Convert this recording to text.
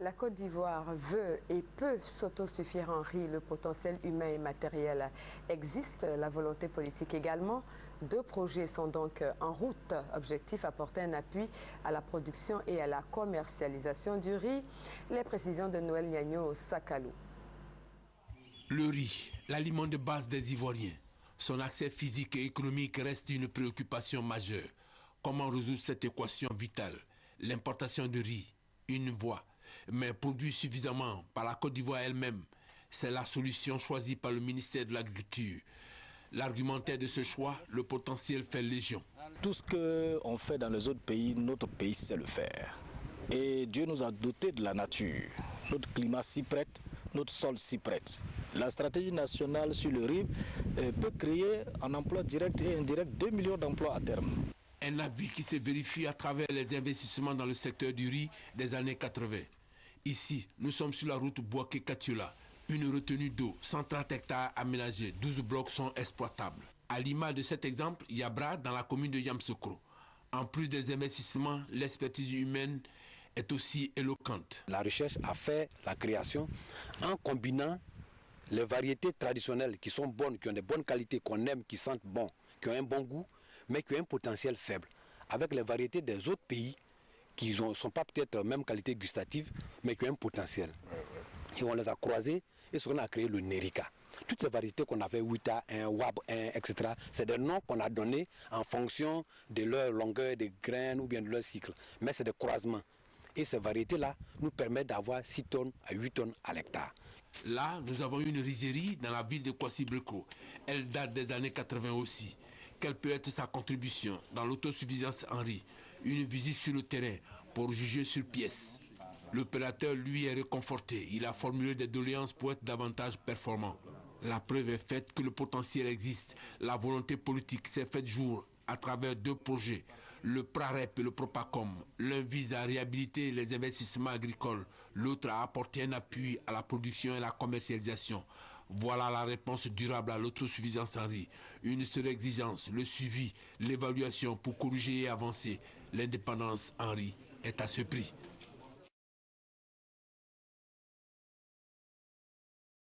La Côte d'Ivoire veut et peut s'autosuffire en riz. Le potentiel humain et matériel existe, la volonté politique également. 2 projets sont donc en route. Objectif, apporter un appui à la production et à la commercialisation du riz. Les précisions de Noël Niagno Sakalou. Le riz, l'aliment de base des Ivoiriens. Son accès physique et économique reste une préoccupation majeure. Comment résoudre cette équation vitale? L'importation de riz, une voie, mais produit suffisamment par la Côte d'Ivoire elle-même. C'est la solution choisie par le ministère de l'Agriculture. L'argumentaire de ce choix, le potentiel fait légion. Tout ce qu'on fait dans les autres pays, notre pays sait le faire. Et Dieu nous a dotés de la nature. Notre climat s'y prête, notre sol s'y prête. La stratégie nationale sur le riz peut créer un emploi direct et indirect 2 millions d'emplois à terme. Un avis qui se vérifie à travers les investissements dans le secteur du riz des années 80. Ici, nous sommes sur la route Bouaké-Katiola. Une retenue d'eau, 130 hectares aménagés, 12 blocs sont exploitables. À l'image de cet exemple, Yabra, dans la commune de Yamsoukro. En plus des investissements, l'expertise humaine est aussi éloquente. La recherche a fait la création en combinant les variétés traditionnelles qui sont bonnes, qui ont des bonnes qualités, qu'on aime, qui sentent bon, qui ont un bon goût, mais qui ont un potentiel faible, avec les variétés des autres pays qui ne sont pas peut-être la même qualité gustative, mais qui ont un potentiel. Et on les a croisés et ce qu'on a créé le Nerica. Toutes ces variétés qu'on avait, Wita 1, Wab 1, etc., c'est des noms qu'on a donnés en fonction de leur longueur des graines ou bien de leur cycle. Mais c'est des croisements. Et ces variétés-là nous permettent d'avoir 6 tonnes à 8 tonnes à l'hectare. Là, nous avons une rizerie dans la ville de Kwasi-Breko. Elle date des années 80 aussi. Quelle peut être sa contribution dans l'autosuffisance en riz? Une visite sur le terrain pour juger sur pièce. L'opérateur, lui, est réconforté. Il a formulé des doléances pour être davantage performant. La preuve est faite que le potentiel existe. La volonté politique s'est faite jour à travers 2 projets, le PRAREP et le PROPACOM. L'un vise à réhabiliter les investissements agricoles, l'autre à apporter un appui à la production et la commercialisation. Voilà la réponse durable à l'autosuffisance en riz. Une seule exigence, le suivi, l'évaluation pour corriger et avancer. L'indépendance en riz est à ce prix.